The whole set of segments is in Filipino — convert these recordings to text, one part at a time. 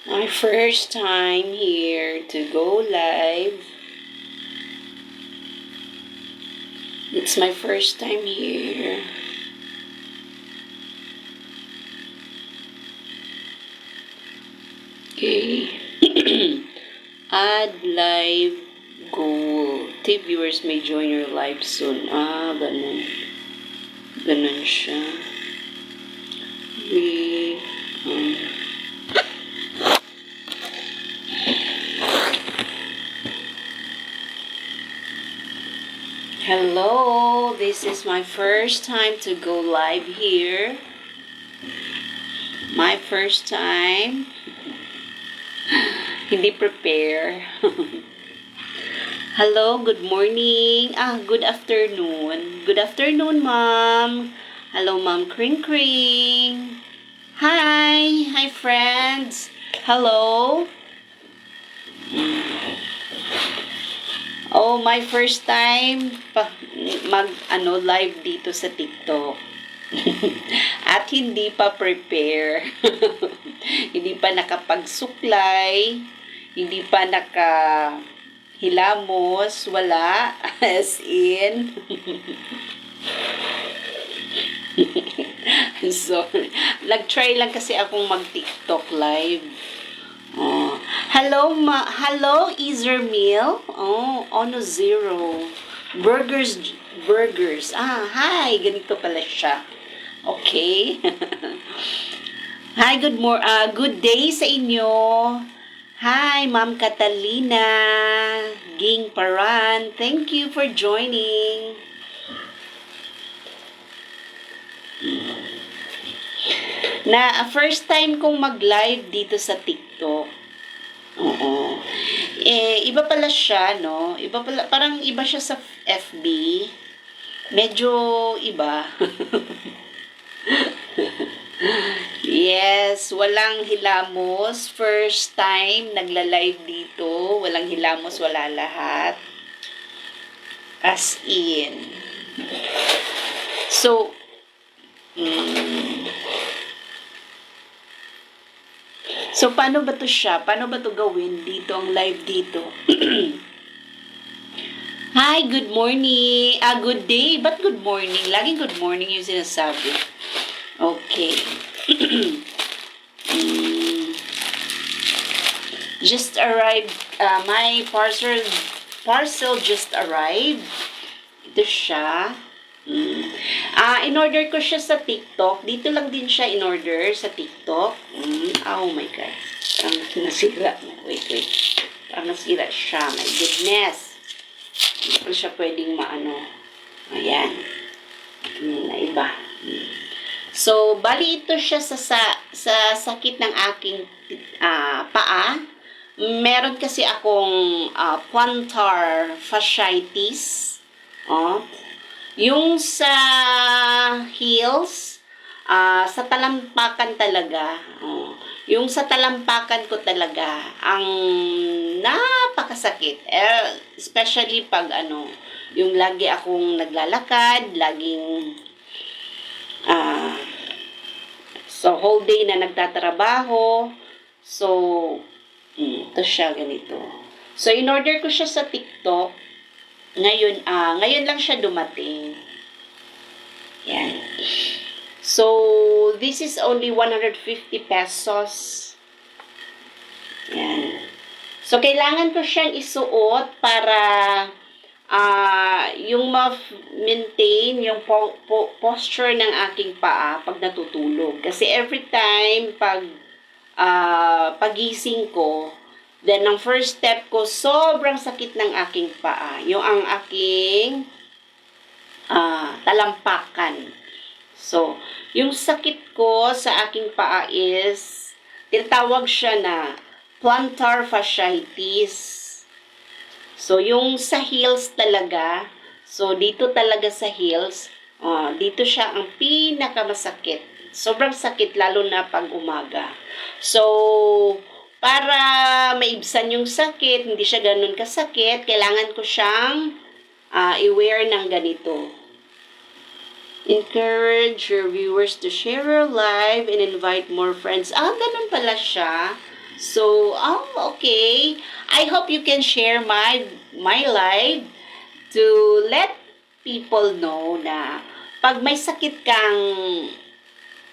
My first time here to go live. It's my first time here. Okay. Add live goal. Tip viewers may join your live soon. Ganun. Ganun siya. We, um, Hello, this is my first time to go live here. My first time. Hindi prepare. Hello, good morning. Good afternoon. Good afternoon, ma'am. Hello, ma'am Kring Kring. Hi, friends. Hello. Oh, my first time live dito sa TikTok. At hindi pa prepare. Hindi pa nakapagsuklay, hindi pa hilamos, wala, as in. Sorry. Nag-try lang kasi akong mag-TikTok live. Oh. Hello, Easer Meal. Oh, Ono Zero. Burgers. Hi, ganito pala siya. Okay. Hi, good day sa inyo. Hi, Ma'am Catalina, Ging Paran. Thank you for joining. First time kong mag-live dito sa TikTok. Oo. Iba pala siya, no? Parang iba siya sa FB. Medyo iba. Yes, walang hilamos. First time nagla-live dito. Walang hilamos, wala lahat. As in. So, So, paano ba to siya? Paano ba to gawin dito, ang live dito? Hi, good morning. Good day. But good morning? Laging good morning yung sinasabi. Okay. Just arrived. My parcel just arrived. Ito siya. In-order ko siya sa TikTok. Dito lang din siya in-order sa TikTok. Oh my God. Parang nasira. Wait. Parang nasira siya. My goodness. Hindi pa siya pwedeng maano. Ayan. Na iba. So, bali ito siya sa sakit ng aking paa. Meron kasi akong plantar fasciitis. Yung sa heels, sa talampakan talaga. Yung sa talampakan ko talaga, ang napakasakit. Especially pag yung lagi akong naglalakad, laging so whole day na nagtatrabaho. So, ito siya ganito. So, in-order ko siya sa TikTok. Ngayon lang siya dumating. Yan. So, this is only 150 pesos. Yan. So, kailangan ko siyang isuot para yung ma-maintain yung posture ng aking paa pag natutulog. Kasi every time pagising ko, then, ang first step ko, sobrang sakit ng aking paa. Yung ang aking talampakan. So, yung sakit ko sa aking paa is, tinatawag siya na plantar fasciitis. So, yung sa heels talaga, so, dito talaga sa heels, dito siya ang pinakamasakit. Sobrang sakit, lalo na pag umaga. So, para maibsan yung sakit, hindi siya ganun kasakit, kailangan ko siyang i-wear ng ganito. Encourage your viewers to share your live and invite more friends. Ganun pala siya. So, okay. I hope you can share my live to let people know na pag may sakit kang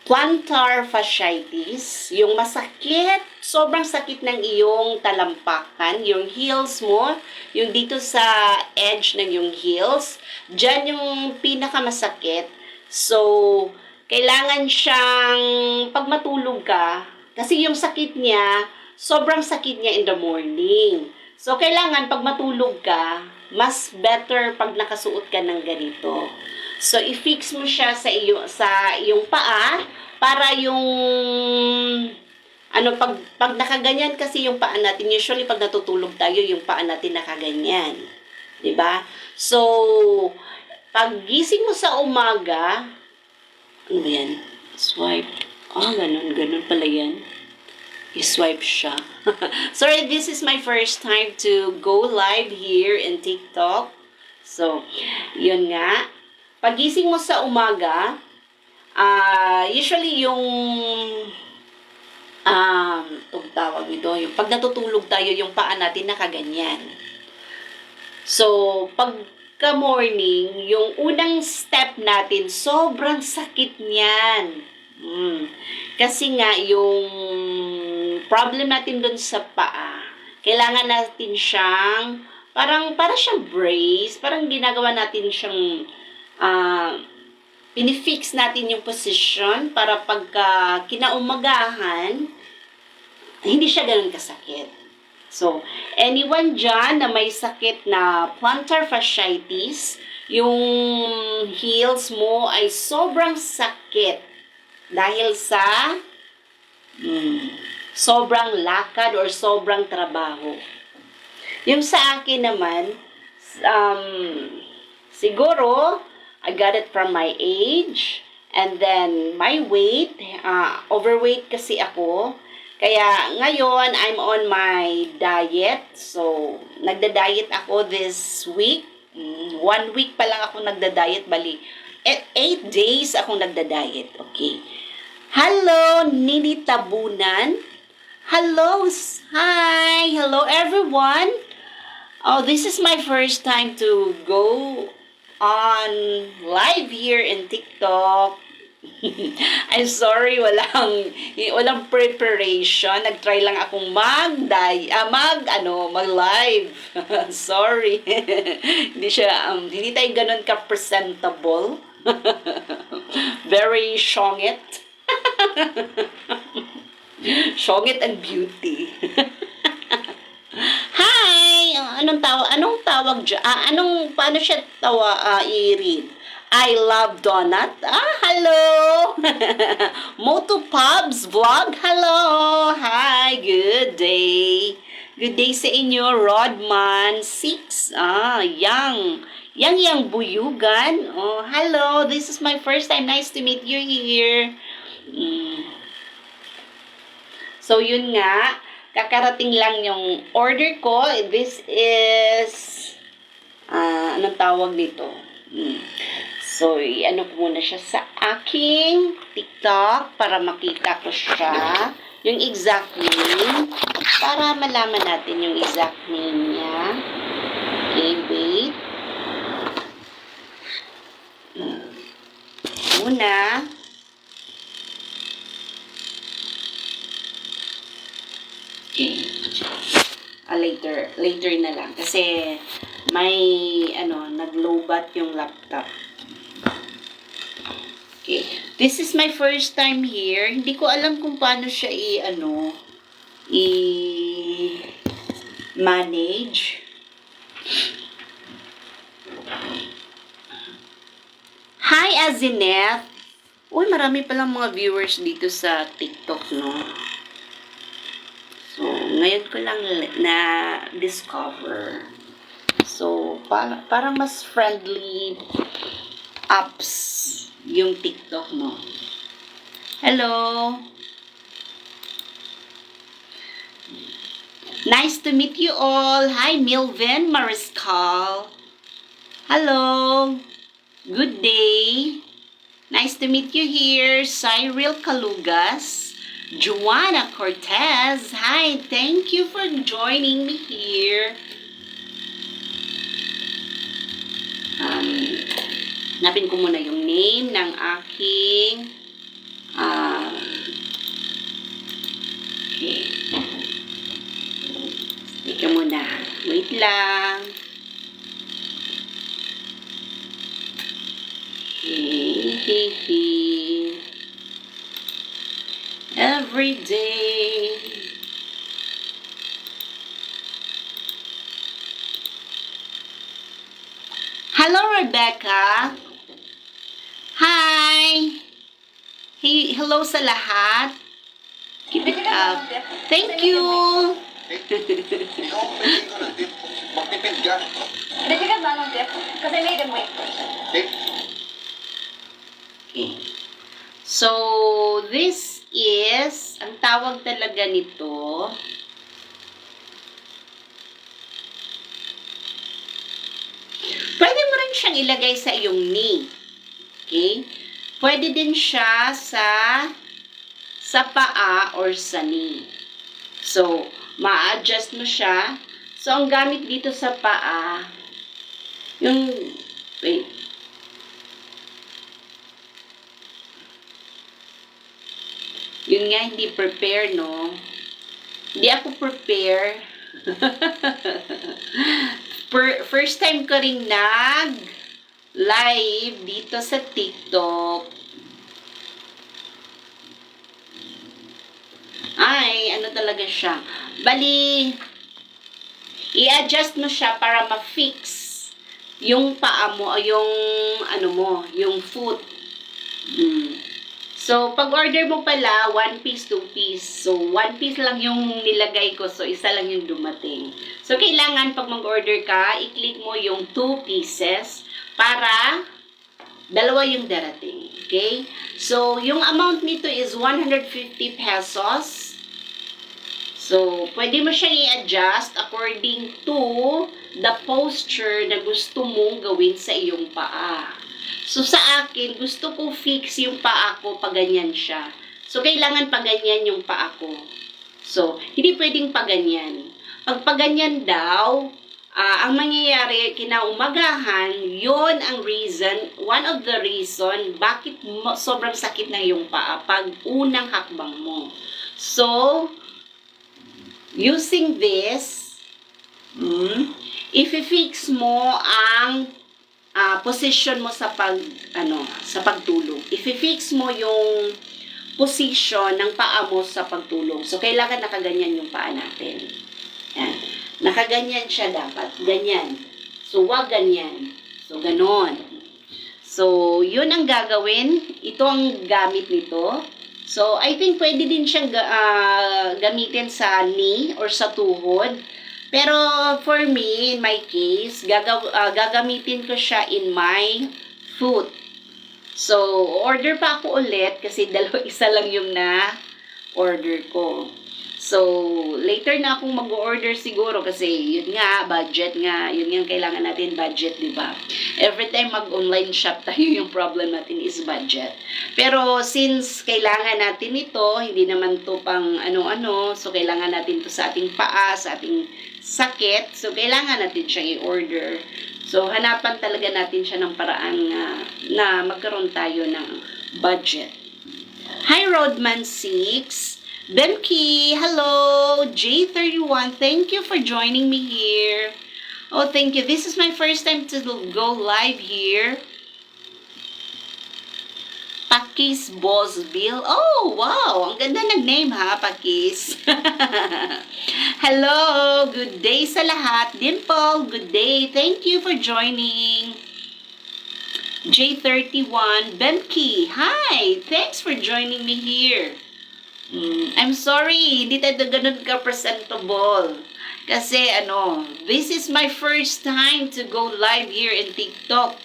plantar fasciitis, yung masakit, sobrang sakit ng iyong talampakan, yung heels mo, yung dito sa edge ng yung heels, dyan yung pinakamasakit. So, kailangan siyang, pag matulog ka, kasi yung sakit niya, sobrang sakit niya in the morning. So, kailangan pag matulog ka, mas better pag nakasuot ka ng ganito. So, i-fix mo siya sa iyong paa para yung pag nakaganyan kasi yung paa natin, usually pag natutulog tayo, yung paa natin nakaganyan. 'Di ba? So, pag gising mo sa umaga, ano ba yan? Swipe. Ganun pala yan. I-swipe siya. Sorry, this is my first time to go live here in TikTok. So, yun nga. Pagising mo sa umaga, usually yung tawag nito, yung pag natutulog tayo, yung paa natin nakaganyan. So, pagka morning, yung unang step natin, sobrang sakit niyan. Kasi nga, yung problem natin dun sa paa, kailangan natin siyang, para siyang brace, parang ginagawa natin siyang, pinifix natin yung position para pagka kinaumagahan, hindi siya ganun kasakit. So, anyone dyan na may sakit na plantar fasciitis, yung heels mo ay sobrang sakit dahil sa sobrang lakad or sobrang trabaho. Yung sa akin naman, siguro, I got it from my age, and then my weight, overweight kasi ako. Kaya ngayon, I'm on my diet. So, nagda-diet ako this week. 1 week pa lang ako nagda-diet, bali. 8 days akong nagda-diet. Okay. Hello, Nini Tabunan. Hello, hi. Hello, everyone. Oh, this is my first time to go on live here in TikTok. I'm sorry, walang preparation. Nag-try lang akong mag-live. Sorry. Hindi tayo ganun ka-presentable. Very syongit. Syongit and beauty. Hi! Anong tawag dyan? Paano siya i-read? I love donut. Hello! Moto Pubs Vlog. Hello! Hi! Good day. Good day sa inyo, Rodman 6. Yang Buyugan. Oh, hello! This is my first time. Nice to meet you here. So, yun nga. Kakarating lang yung order ko. This is, anong tawag nito? So, ano ko muna siya sa aking TikTok para makita ko siya. Yung exact name. Para malaman natin yung exact name niya. Okay, wait. Muna. Okay. Later na lang. Kasi, may, nag-lowbat yung laptop. Okay. This is my first time here. Hindi ko alam kung paano siya i-manage. Hi, Azineth! Uy, marami palang mga viewers dito sa TikTok, no? So, ngayon ko lang na-discover. So, parang mas friendly apps yung TikTok, no? Hello! Nice to meet you all. Hi, Milvin Mariscal. Hello! Good day! Nice to meet you here. Cyril Kalugas. Joanna Cortez, hi, thank you for joining me here. Hanapin ko muna yung name ng aking okay. Ika muna. Wait lang. Every day. Hello, Rebecca. Hi. Hey, hello sa lahat. Keep it up. Thank you. Ikaw ang pwede ko ng tip. Magtipid ka. Hindi ka ba ng tip? Kasi may them wait. Tip? Okay. So, this is, ang tawag talaga nito, pwede mo rin siyang ilagay sa iyong knee. Okay? Pwede din siya sa paa or sa knee. So, ma-adjust mo siya. So, ang gamit dito sa paa, yung, wait. Yun nga, hindi prepare, no? Hindi ako prepare. First time ko rin nag-live dito sa TikTok. Ay, ano talaga siya. Bali, i-adjust mo siya para ma-fix yung paa mo, yung ano mo, yung foot. So, pag-order mo pala, 1 piece, 2 piece. So, 1 piece lang yung nilagay ko. So, isa lang yung dumating. So, kailangan pag mag-order ka, i-click mo yung 2 pieces para dalawa yung darating. Okay? So, yung amount nito is 150 pesos. So, pwede mo siyang i-adjust according to the posture na gusto mong gawin sa iyong paa. So, sa akin, gusto ko fix yung paa ko pag ganyan siya. So, kailangan pag ganyan yung paa ko. So, hindi pwedeng pag ganyan. Pag ganyan daw, ang mangyayari kinaumagahan, yon ang reason, one of the reason, bakit sobrang sakit na yung paa pag unang hakbang mo. So, using this, i-fix mo ang position mo sa sa pagtulog. I-fix mo yung position ng paa mo sa pagtulog. So, kailangan nakaganyan yung paa natin. Yan. Nakaganyan siya dapat. Ganyan. So, wag ganyan. So, ganon. So, yun ang gagawin. Ito ang gamit nito. So, I think pwede din siyang gamitin sa knee or sa tuhod. Pero, for me, in my case, gagamitin ko siya in my foot. So, order pa ako ulit kasi isa lang yung na-order ko. So, later na akong mag-order siguro kasi yun nga, budget nga. Yun yung kailangan natin, budget, di ba? Every time mag-online shop tayo, yung problem natin is budget. Pero since kailangan natin ito, hindi naman to pang ano-ano, so kailangan natin to sa ating paa, sa ating sakit, so kailangan natin siyang i-order. So, hanapan talaga natin siya ng paraan na magkaroon tayo ng budget. Hi, Roadman 6. Bemki, hello. J31, thank you for joining me here. Oh, thank you. This is my first time to go live here. Pakis Boss Bill. Oh, wow. Ang ganda ng name ha, Pakis. Hello. Good day sa lahat. Dimple, good day. Thank you for joining. J31, Bemki. Hi. Thanks for joining me here. I'm sorry. Hindi tayo ganun ka-presentable. Kasi this is my first time to go live here in TikTok.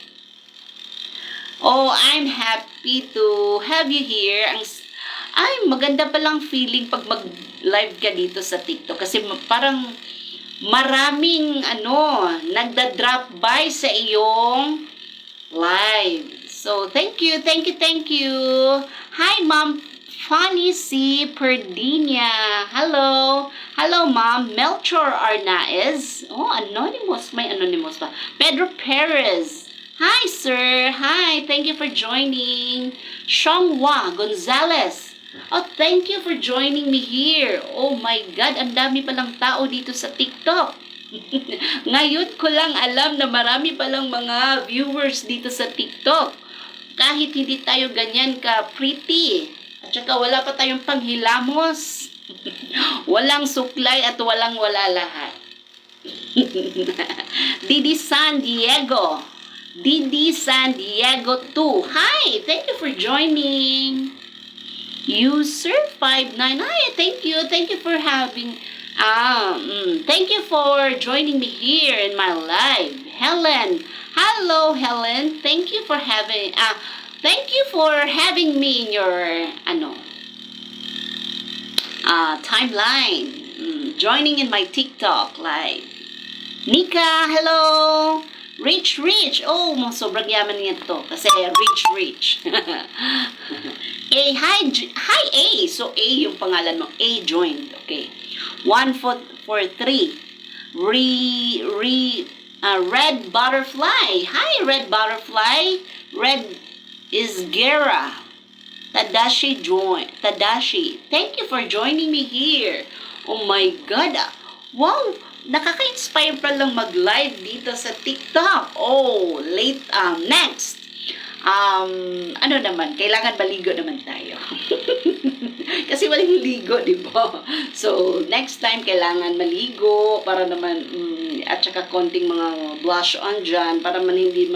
Oh, I'm happy to have you here. Maganda palang feeling pag mag-live ka dito sa TikTok. Kasi parang maraming nagda-drop by sa iyong live. So, thank you. Hi, Ma'am Fanny C. Perdinia. Hello. Hello, Ma'am. Melchor Arnaez. Oh, anonymous. May anonymous pa. Pedro Perez. Hi, sir. Hi. Thank you for joining. Shongwa Gonzalez. Oh, thank you for joining me here. Oh my God, ang dami palang tao dito sa TikTok. Ngayon ko lang alam na marami palang mga viewers dito sa TikTok. Kahit hindi tayo ganyan ka pretty. At saka wala pa tayong panghilamos. Walang suklay at walang wala lahat. Didi San Diego. Didi San Diego 2. Hi! Thank you for joining. User 59. Hi, thank you. Thank you for having thank you for joining me here in my live. Helen. Hello, Helen. Thank you for having me in your timeline. Joining in my TikTok live. Nika, hello. Rich. Oh, sobrang yaman niya to. Kasi rich. Hi A. So A yung pangalan mo. A joined. Okay. 143. Red Butterfly. Hi, Red Butterfly. Red is Gera. Tadashi. Thank you for joining me here. Oh my God. Wow. Nakaka-inspire pa lang mag-live dito sa TikTok. Oh, next. Ano naman, kailangan maligo naman tayo. Kasi walang ligo, di ba? So, next time, kailangan maligo para naman, at saka konting mga blush on dyan para man hindi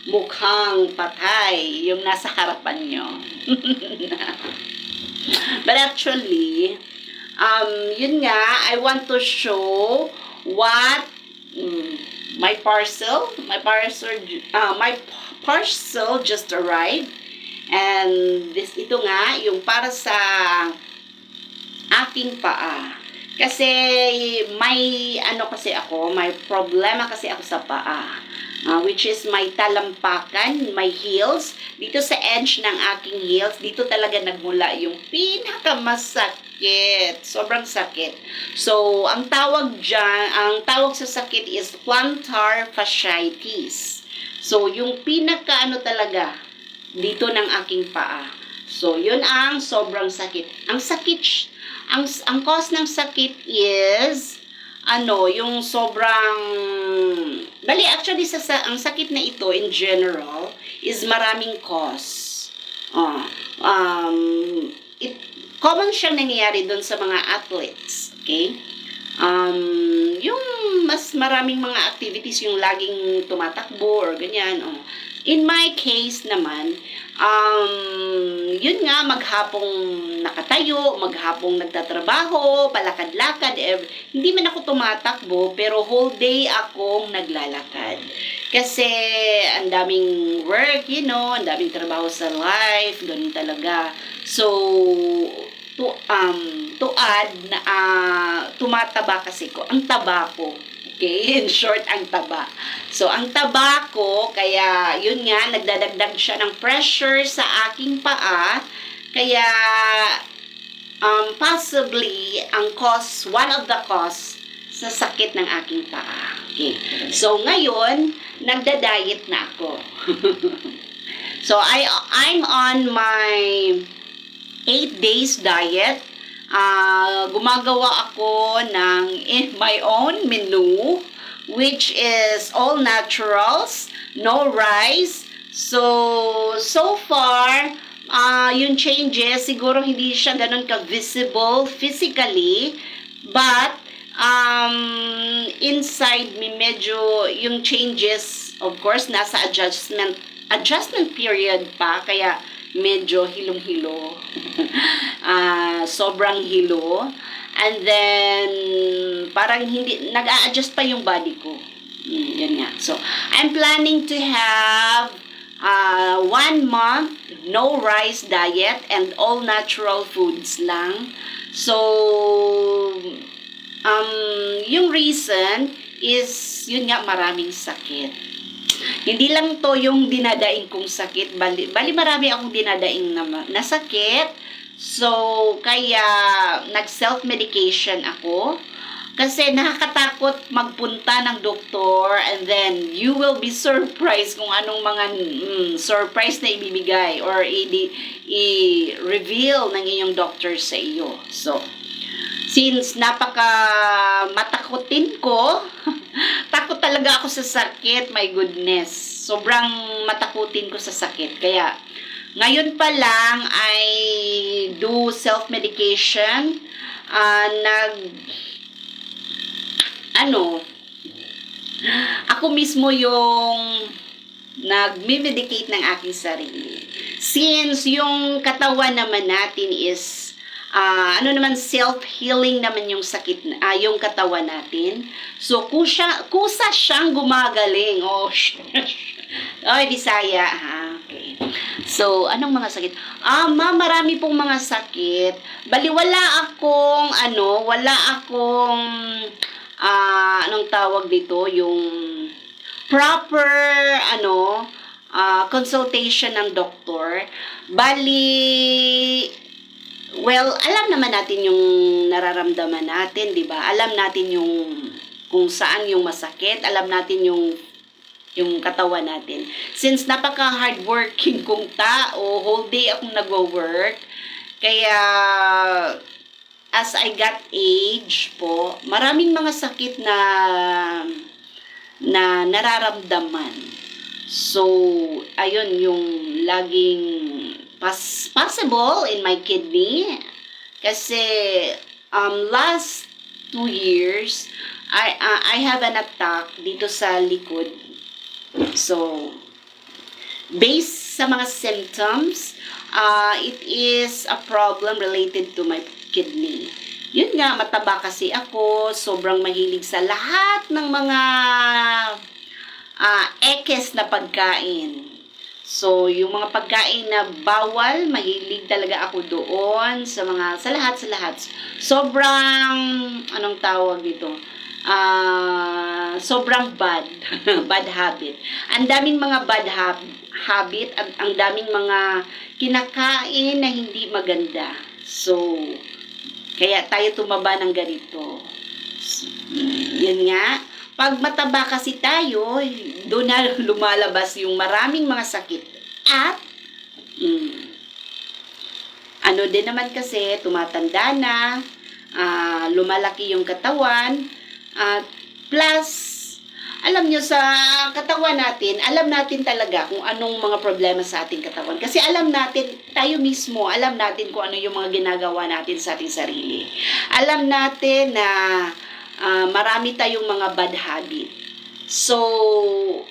mukhang patay yung nasa harapan nyo. But actually, yun nga, I want to show what my parcel just arrived. And ito nga, yung para sa aking paa. Kasi may problema kasi ako sa paa. Which is may talampakan, may heels. Dito sa edge ng aking heels, dito talaga nagmula yung pinakamasakit. Sobrang sakit. So, ang tawag sa sakit is plantar fasciitis. So, yung talaga dito ng aking paa. So, yun ang sobrang sakit. Ang cause ng sakit is yung sobrang actually ang sakit na ito in general is maraming cause. Common siyang nangyayari doon sa mga athletes, okay? Yung mas maraming mga activities yung laging tumatakbo or ganyan. In my case naman, yun nga, maghapong nakatayo, maghapong nagtatrabaho, palakad-lakad, hindi man ako tumatakbo, pero whole day akong naglalakad. Kasi ang daming work, ang daming trabaho sa life, ganun talaga. So, to add na tumataba kasi ko, ang taba ko. Okay, in short, ang taba. So, ang taba ko, kaya yun nga, nagdadagdag siya ng pressure sa aking paa. Kaya, possibly, one of the cause sa sakit ng aking paa. Okay. So, ngayon, nagda-diet na ako. So, I'm on my 8 days diet. Gumagawa ako ng my own menu, which is all naturals, no rice. So far, yung changes, siguro hindi siya ganun ka-visible physically, but inside me medyo yung changes, of course, nasa adjustment period pa, kaya medyo hilong-hilo. Sobrang hilo. And then, parang hindi, nag-a-adjust pa yung body ko. Yan nga. So, I'm planning to have 1 month no rice diet and all natural foods lang. So, yung reason is, yun nga, maraming sakit. Hindi lang to yung dinadaing kong sakit, bali marami akong dinadaing na sakit. So, kaya nag-self-medication ako. Kasi nakakatakot magpunta ng doktor and then you will be surprised kung anong mga surprise na ibibigay or i-reveal ng iyong doctor sa iyo. So, since napaka matakotin ko, takot talaga ako sa sakit, my goodness. Sobrang matakutin ko sa sakit. Kaya, ngayon pa lang I do self-medication. Ako mismo yung nagme-medicate ng aking sarili. Since yung katawan naman natin is self-healing naman yung sakit, yung katawan natin. So, kusa siyang gumagaling. Oh, Oy, Bisaya. Okay. So, anong mga sakit? Marami pong mga sakit. Bali, wala akong anong tawag dito, yung proper, consultation ng doktor. Bali, well, alam naman natin yung nararamdaman natin, di ba? Alam natin yung kung saan yung masakit, alam natin yung katawan natin. Since napaka-hardworking kong tao, whole day akong nagwo-work, kaya as I got age po, maraming mga sakit na nararamdaman. So, ayun yung laging possible in my kidney. Kasi last 2 years, I have an attack dito sa likod. So, based sa mga symptoms, it is a problem related to my kidney. Yun nga, mataba kasi ako, sobrang mahilig sa lahat ng mga ekes na pagkain. So, yung mga pagkain na bawal, mahilig talaga ako doon sa lahat. Sobrang, anong tawag dito? Sobrang bad habit. Ang daming mga bad habit at ang daming mga kinakain na hindi maganda. So, kaya tayo tumaba ng ganito. Yun nga, pag mataba kasi tayo, doon na lumalabas yung maraming mga sakit. At, din naman kasi, tumatanda na, lumalaki yung katawan, plus, alam nyo, sa katawan natin, alam natin talaga kung anong mga problema sa ating katawan. Kasi alam natin, tayo mismo, alam natin kung ano yung mga ginagawa natin sa ating sarili. Alam natin na marami tayong mga bad habit. So,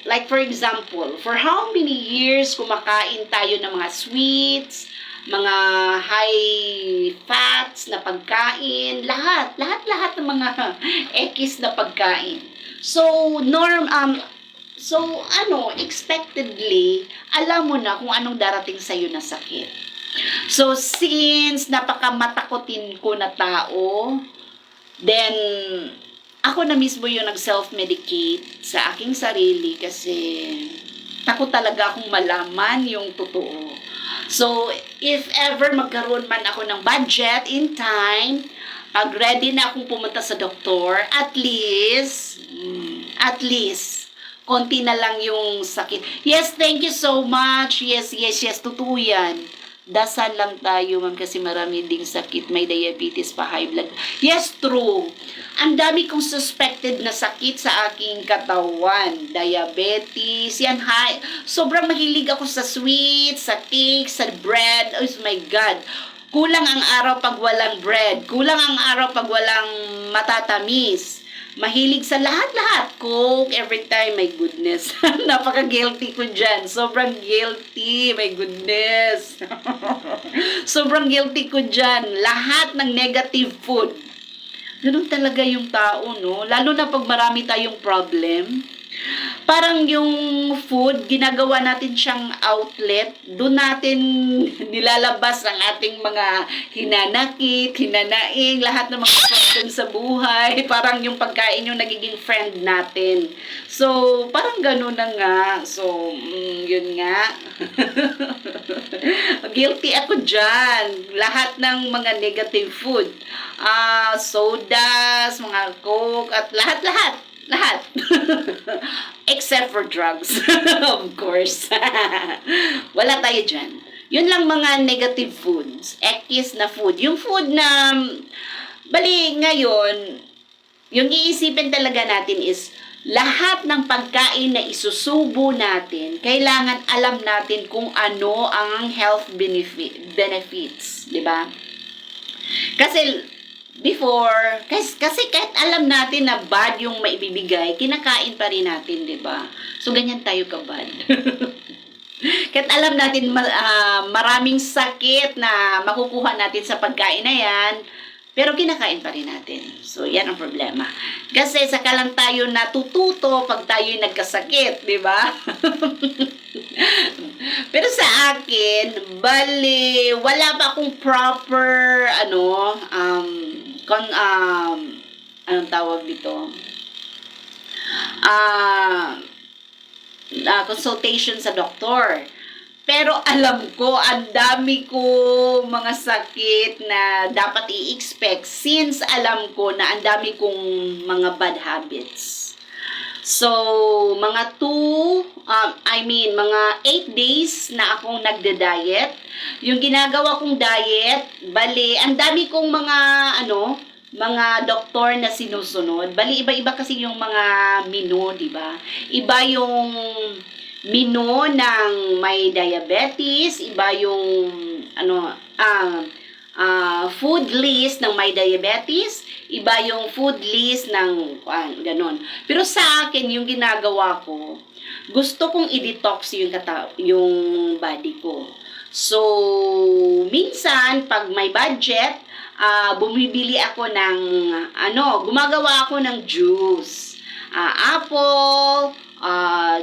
like for example, for how many years kumakain tayo ng mga sweets, mga high fats na pagkain, lahat ng mga ekis na pagkain. So, expectedly, alam mo na kung anong darating sa'yo na sakit. So, since napakamatakotin ko na tao, then, ako na mismo yung nag-self-medicate sa aking sarili kasi takot talaga akong malaman yung totoo. So, if ever magkaroon man ako ng budget in time, pag ready na akong pumunta sa doktor, at least, konti na lang yung sakit. Yes, thank you so much. Yes, totoo yan. Dasal lang tayo, ma'am, kasi marami ding sakit. May diabetes pa, high blood. Yes, true. Ang dami kong suspected na sakit sa aking katawan. Diabetes, yan, high. Sobrang mahilig ako sa sweets, sa cake, sa bread. Oh my God. Kulang ang araw pag walang bread. Kulang ang araw pag walang matatamis. Mahilig sa lahat-lahat. Coke every time. My goodness. Napaka-guilty ko dyan. Sobrang guilty. My goodness. Sobrang guilty ko dyan. Lahat ng negative food. Ganun talaga yung tao, no? Lalo na pag marami tayong problem. parang yung food, ginagawa natin siyang outlet. Doon natin nilalabas ang ating mga hinanakit, hinanaing, lahat ng mga problem sa buhay. Parang yung pagkain yung nagiging friend natin. So, parang gano'n na nga. So, yun nga. Guilty ako dyan. Lahat ng mga negative food. Sodas, mga Coke, at lahat. Lahat. Except for drugs. Of course. Wala tayo dyan. Yun lang mga negative foods. Ekis na food. Yung food na, bali ngayon, yung iisipin talaga natin is, lahat ng pagkain na isusubo natin, kailangan alam natin kung ano ang health benefits. Diba? Kasi, before, kasi kahit alam natin na bad yung maibibigay, kinakain pa rin natin, di ba? So, ganyan tayo ka-bad. Kahit alam natin maraming sakit na makukuha natin sa pagkain na yan, pero kinakain pa rin natin. So, yan ang problema. Kasi saka lang tayo natututo pag tayo nagkasakit, di ba? Pero sa akin, bali, wala pa akong proper, anong tawag dito? Consultation sa doktor. Pero alam ko, ang dami ko mga sakit na dapat i-expect since alam ko na ang dami kong mga bad habits. So, mga 8 days na akong nagda-diet. Yung ginagawa kong diet, bali, ang dami kong mga doktor na sinusunod. Bali, iba-iba kasi yung mga menu, di ba? Iba yung menu ng may diabetes, iba yung food list ng may diabetes, iba yung food list ng ganon. Pero sa akin, yung ginagawa ko, gusto kong i-detox yung body ko. So, minsan, pag may budget, bumibili ako ng, gumagawa ako ng juice. Apple,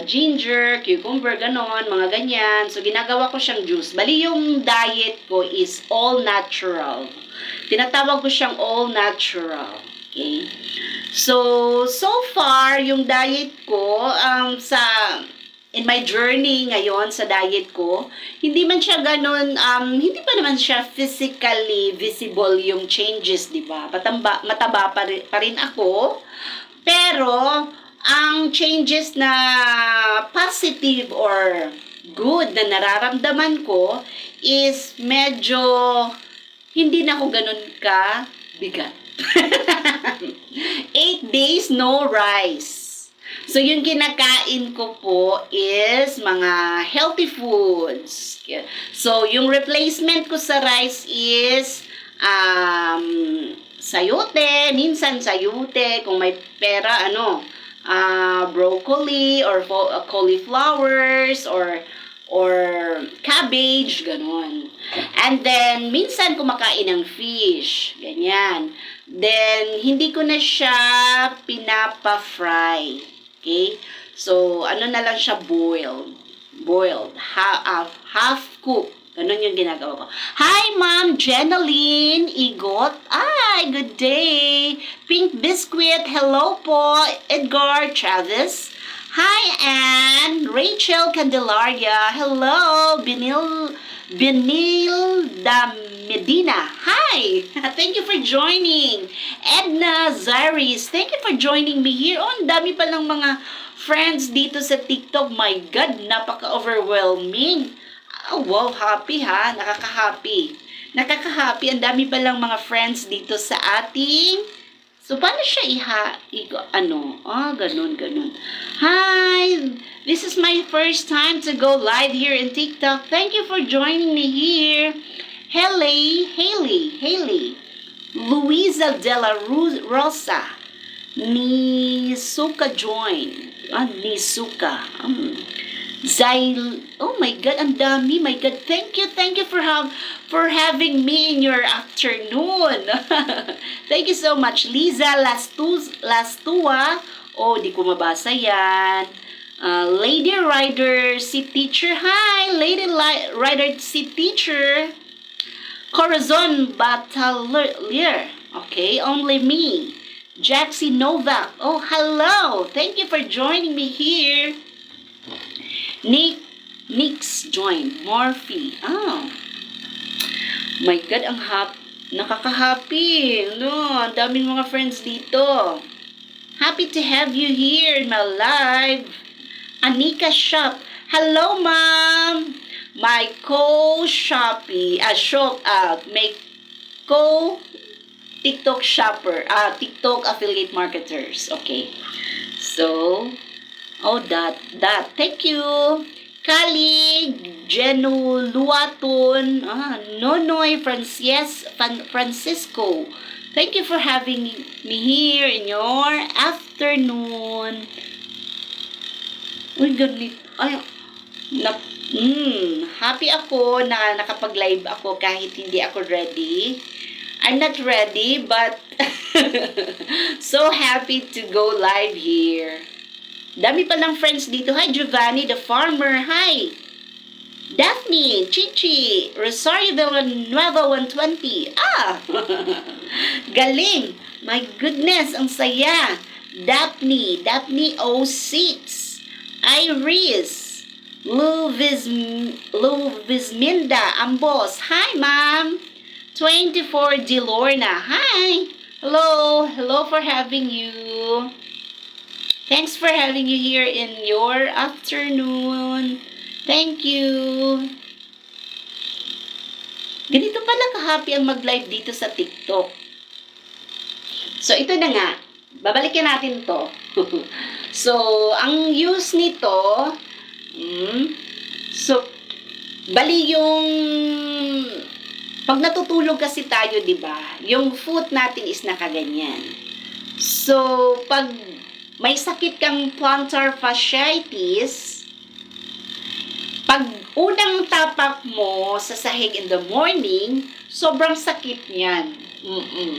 ginger, cucumber, ganon, mga ganyan. So, ginagawa ko siyang juice. Bali, yung diet ko is all natural. Tinatawag ko siyang all natural. Okay? So far, yung diet ko, in my journey ngayon sa diet ko, hindi man siya ganun, hindi pa naman siya physically visible yung changes, di ba? Mataba pa rin ako, pero ang changes na positive or good na nararamdaman ko is medyo hindi na ako ganun ka bigat. 8 days no rice. So, yung kinakain ko po is mga healthy foods. So, yung replacement ko sa rice is sayote, minsan sayote, kung may pera, broccoli or cauliflowers or cabbage, ganon. And then, minsan kumakain ng fish, ganyan. Then, hindi ko na siya pinapa-fry. Okay? So, na lang siya boiled. Half cooked. Ganun yung ginagawa ko. Hi, Ma'am Jenaline Igot. Ay, good day. Pink Biscuit. Hello po. Edgar Chavez. Hi, Anne. Rachel Candelaria. Hello. Benil Medina. Hi. Thank you for joining. Edna Zaris. Thank you for joining me here. Oh, ang dami pa ng mga friends dito sa TikTok. My God, napaka-overwhelming. Oh, wow, happy ha. Nakaka-happy. Ang dami pa lang mga friends dito sa ating. So, paano siya ganun. Hi! This is my first time to go live here in TikTok. Thank you for joining me here. Haley. Luisa de la Rosa. Nisuka join. Nisuka. Oh my God, ang dami. My God, thank you for having me in your afternoon. Thank you so much. Liza Lastua Oh, di ko mabasa yan. Lady Rider Seat Teacher. Hi, Rider Seat Teacher. Corazon Batalier. Okay, only me. Jaxie Novak. Oh, hello. Thank you for joining me here. Nick's joined. Morphe. Oh. My God, nakaka-happy. No, ang daming mga friends dito. Happy to have you here in my live. Anika Shop. Hello, Mom. My co-Shopee. My TikTok shopper. TikTok affiliate marketers. Okay. So, that. Thank you. Kali, Jenu Luaton, Nonoy Francisco. Thank you for having me here in your afternoon. Uy, ganit. Ay, happy ako na nakapag-live ako kahit hindi ako ready. I'm not ready, but so happy to go live here. Dami pa ng friends dito. Hi, Giovanni the Farmer. Hi. Daphne, Chichi, Rosario Villanueva 120. Galing. My goodness, ang saya. Daphne 06. Iris, Luvisminda Ambos. Hi, Ma'am. 24 Delorna. Hi. Hello for having you. Thanks for having you here in your afternoon. Thank you. Ganito pala ka-happy ang mag-live dito sa TikTok. So, ito na nga. Babalikan natin to. So, ang use nito, bali yung, pag natutulog kasi tayo, di ba? Yung foot natin is nakaganyan. So, pag may sakit kang plantar fasciitis, pag unang tapak mo sa sahig in the morning, sobrang sakit niyan.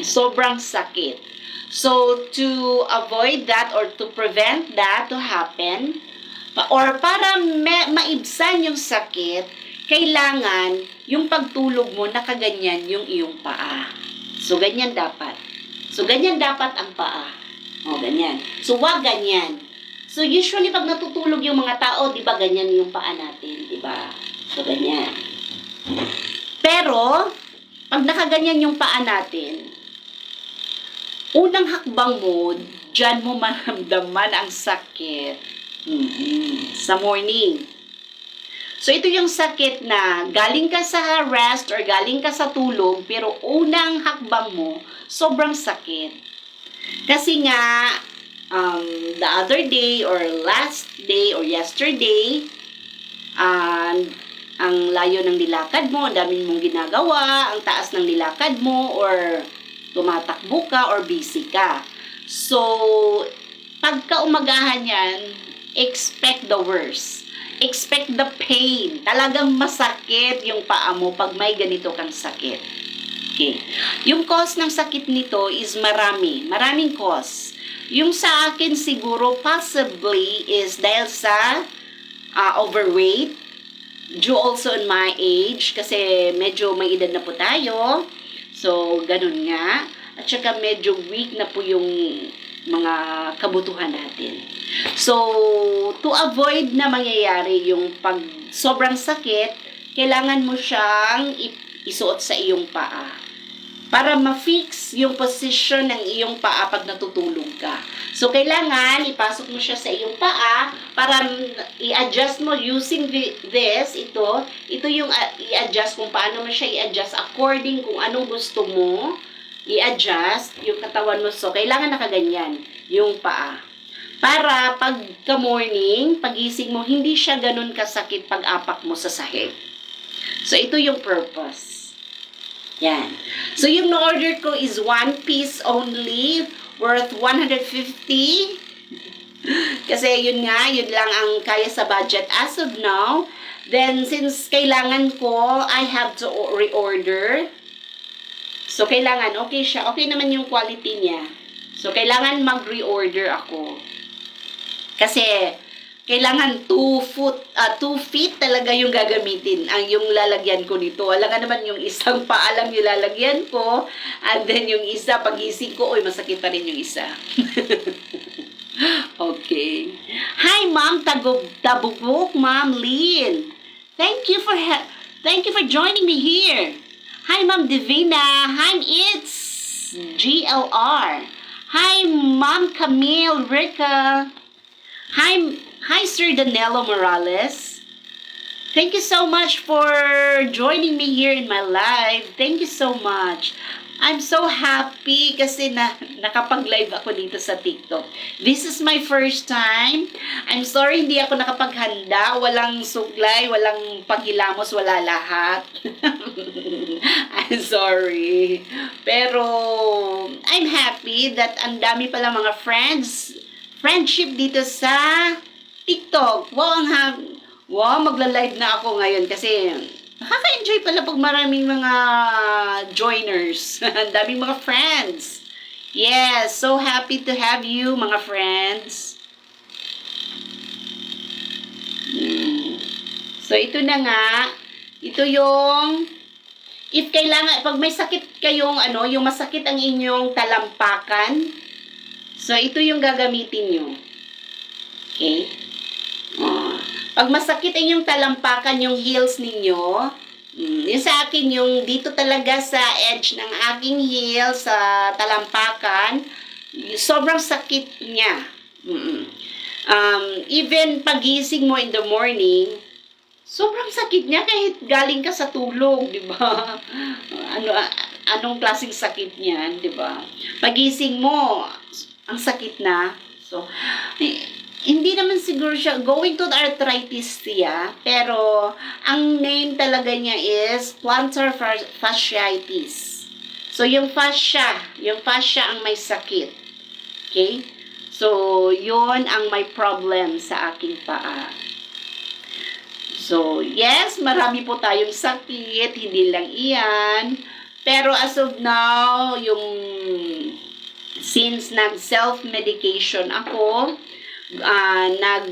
Sobrang sakit. So, to avoid that or to prevent that to happen, or para maibsan yung sakit, kailangan yung pagtulog mo nakaganyan yung iyong paa. So, ganyan dapat. Ang paa. O, ganyan. So, wag ganyan. So, usually, pag natutulog yung mga tao, di ba, ganyan yung paa natin, di ba? So, ganyan. Pero, pag nakaganyan yung paa natin, unang hakbang mo, dyan mo maramdaman ang sakit. Sa morning. So, ito yung sakit na galing ka sa rest or galing ka sa tulog, pero unang hakbang mo, sobrang sakit. Kasi nga, the other day or last day or yesterday, ang layo ng nilakad mo, ang daming mong ginagawa, ang taas ng nilakad mo, or tumatakbo ka, or busy ka. So, pagka umagahan yan, expect the worst. Expect the pain. Talagang masakit yung paa mo pag may ganito kang sakit. Okay. Yung cause ng sakit nito is maraming cause. Yung sa akin siguro possibly is dahil sa overweight, due also in my age, kasi medyo may edad na po tayo. So, ganun nga. At saka medyo weak na po yung mga kabutuhan natin. So, to avoid na mangyayari yung pag sobrang sakit, kailangan mo siyang isuot sa iyong paa. Para ma-fix yung position ng iyong paa pag natutulog ka. So, kailangan ipasok mo siya sa iyong paa para i-adjust mo using this, ito yung i-adjust kung paano mo siya i-adjust according kung anong gusto mo i-adjust yung katawan mo. So, kailangan nakaganyan yung paa. Para pagka morning, pagising mo, hindi siya ganun kasakit pag apak mo sa sahig. So, ito yung purpose. Yan. So, yung na-order ko is 1 piece only, worth 150. Kasi yun lang ang kaya sa budget as of now. Then, since kailangan ko, I have to reorder. So, kailangan, okay siya. Okay naman yung quality niya. So, kailangan mag-reorder ako. Kasi kailangan 2 feet talaga yung gagamitin, yung lalagyan ko nito. Wala nga naman yung isang paa lang yung lalagyan ko, and then yung isa, pagising ko, oy, masakit pa rin yung isa. Okay. Hi, Ma'am Tabugok, Ma'am Lynn. Thank you for joining me here. Hi, Ma'am Divina. Hi, it's GLR. Hi, Ma'am Camille Rica. Hi, Sir Danilo Morales. Thank you so much for joining me here in my live. Thank you so much. I'm so happy kasi nakapag-live ako dito sa TikTok. This is my first time. I'm sorry hindi ako nakapaghanda. Walang suglay, walang paghilamos, wala lahat. I'm sorry. Pero I'm happy that ang dami pala mga friendship dito sa TikTok. Wow, magla-live na ako ngayon kasi nakaka-enjoy pala pag maraming mga joiners. Ang daming mga friends. Yes, so happy to have you, mga friends. So, ito na nga. Ito yung, if kailangan, pag may sakit kayong, yung masakit ang inyong talampakan, so, ito yung gagamitin nyo. Okay? Pag masakit ang yung talampakan, yung heels ninyo, yung sa akin, yung dito talaga sa edge ng aking heel, sa talampakan, sobrang sakit niya. Even pagising mo in the morning, sobrang sakit niya kahit galing ka sa tulog, di ba? Anong klaseng sakit niyan, di ba? Pagising mo, ang sakit na. So, hindi naman siguro siya going to the arthritis siya, pero ang name talaga niya is plantar fasciitis. So yung fascia ang may sakit. Okay? So yon ang may problem sa aking paa. So yes, marami po tayong sakit, hindi lang iyan. Pero as of now, since nag-self-medication ako, nag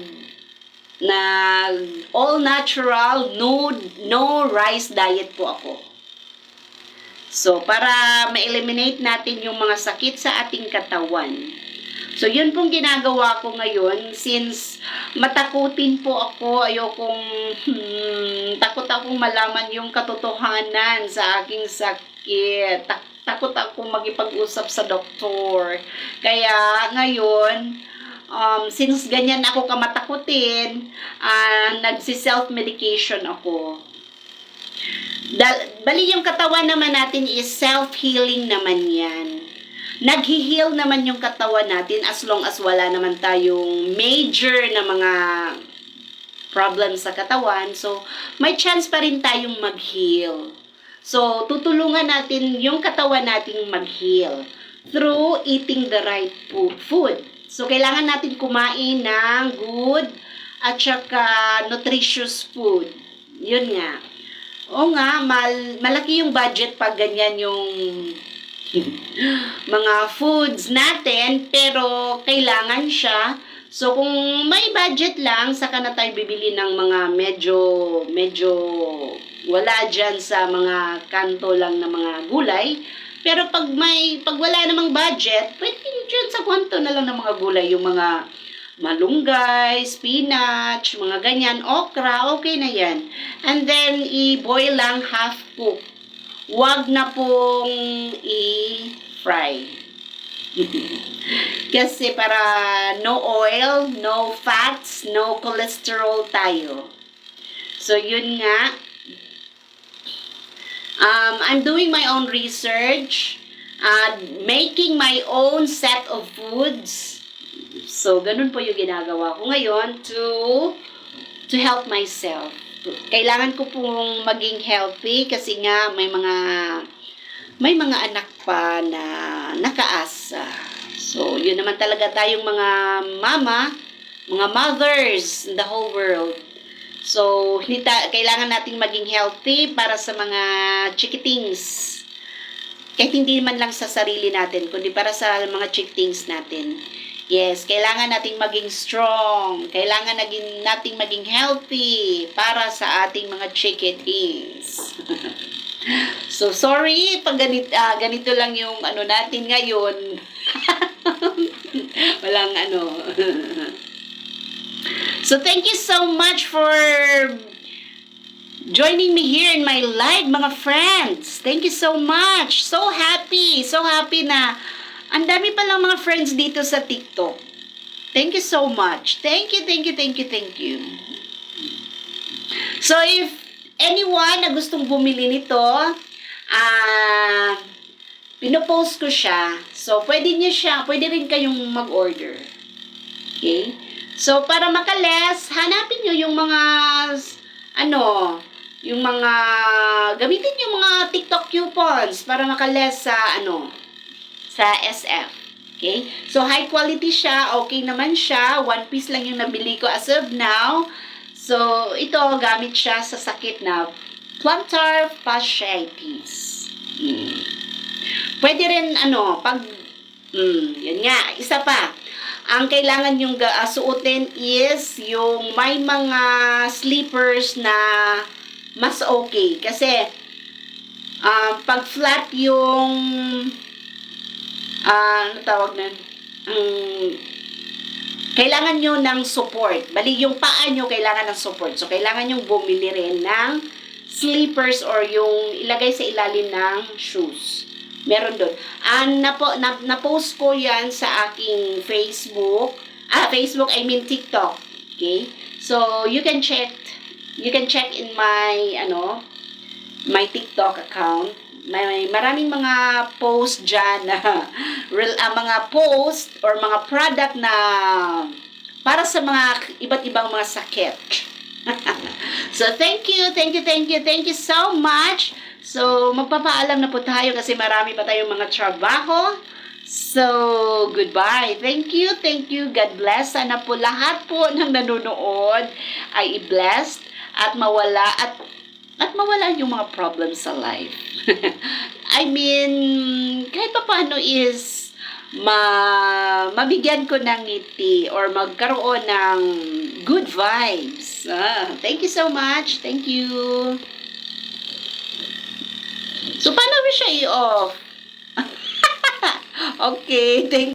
all natural, no rice diet po ako. So, para ma-eliminate natin yung mga sakit sa ating katawan. So, yun pong ginagawa ko ngayon since matakutin po ako, takot akong malaman yung katotohanan sa aking sakit. Takot akong magipag-usap sa doktor. Kaya, ngayon, since ganyan ako kamatakutin, nagsi-self-medication ako. Bali yung katawan naman natin is self-healing naman yan. Nag-heal naman yung katawan natin as long as wala naman tayong major na mga problems sa katawan. So, may chance pa rin tayong mag-heal. So, tutulungan natin yung katawan nating mag-heal through eating the right food. So, kailangan natin kumain ng good at saka nutritious food. Yun nga. O nga, malaki yung budget pag ganyan yung mga foods natin, pero kailangan siya. So, kung may budget lang, saka na tayo bibili ng mga medyo wala dyan sa mga kanto lang na mga gulay. Pero pag wala namang budget, pwede dyan sa kwanto na lang ng mga gulay, yung mga malunggay, spinach, mga ganyan, okra, okay na yan. And then, i-boil lang half cook. Huwag na pong i-fry. Kasi para no oil, no fats, no cholesterol tayo. So, yun nga. I'm doing my own research, making my own set of foods. So, ganun po yung ginagawa ko ngayon to help myself. Kailangan ko pong maging healthy kasi nga may mga anak pa na nakaasa. So, yun naman talaga tayong mga mama, mga mothers in the whole world. So, kailangan nating maging healthy para sa mga chikitings. Kahit hindi man lang sa sarili natin, kundi para sa mga chikitings natin. Yes, kailangan nating maging strong. Kailangan nating maging healthy para sa ating mga chickadings. So, sorry pag ganito lang yung ano natin ngayon. Walang ano. So, thank you so much for joining me here in my live, mga friends. Thank you so much. So happy na ang dami palang mga friends dito sa TikTok. Thank you so much. Thank you. So, if anyone na gustong bumili nito, pinopost ko siya. So, pwede rin kayong mag-order. Okay? So, para makales, hanapin nyo yung mga, gamitin yung mga TikTok coupons para makales sa SF. Okay? So, high quality siya. Okay naman siya. 1 piece lang yung nabili ko as of now. So, ito, gamit siya sa sakit na plantar fasciitis. Pwede rin, yan nga, isa pa. Ang kailangan yung suotin is yung may mga sleepers na mas okay. Kasi, pag flat yung kailangan nyo ng support. Bali, yung paa nyo kailangan ng support. So, kailangan nyo bumili rin ng sleepers or yung ilagay sa ilalim ng shoes. Meron doon. Na-post ko yan sa aking Facebook. TikTok. Okay? So, you can check in my, my TikTok account. May maraming mga post dyan na mga post or mga product na para sa mga iba't ibang mga sakit. So, thank you so much. So, magpapaalam na po tayo kasi marami pa tayong mga trabaho. So, goodbye. Thank you. God bless. Sana po lahat po ng nanonood ay i-blessed at mawala yung mga problems sa life. I mean, kahit pa paano is mabigyan ko ng ngiti or magkaroon ng good vibes. Thank you so much. Thank you. So, paano mo siya i-off? Okay, thank